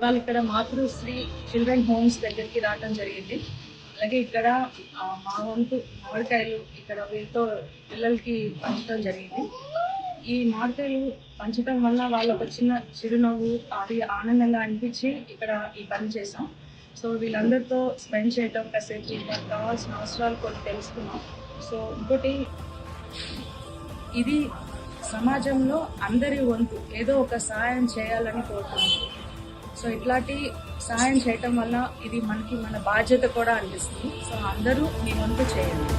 వాళ్ళు ఇక్కడ మాతృశ్రీ children homes దగ్గరికి రావడం జరిగింది. అలాగే ఇక్కడ మా వంతు మామిడికాయలు ఇక్కడ వీళ్ళతో పిల్లలకి పంచడం జరిగింది. ఈ మామిడికాయలు పంచడం వల్ల వాళ్ళు ఒక చిన్న చిరునవ్వు అది ఆనందంగా అనిపించి ఇక్కడ ఈ పని చేసాం. సో వీళ్ళందరితో స్పెండ్ చేయటం, కాసేపు వాళ్ళకి కావాల్సిన అవసరాలు కొన్ని తెలుసుకున్నాం. సో ఇంకోటి, ఇది సమాజంలో అందరి వంతు ఏదో ఒక సహాయం చేయాలని కోరుతున్నాం. సో ఇట్లాంటి సహాయం చేయటం వల్ల ఇది మనకి మన బాధ్యత కూడా అనిపిస్తుంది. సో అందరూ మీ వంతు చేయండి.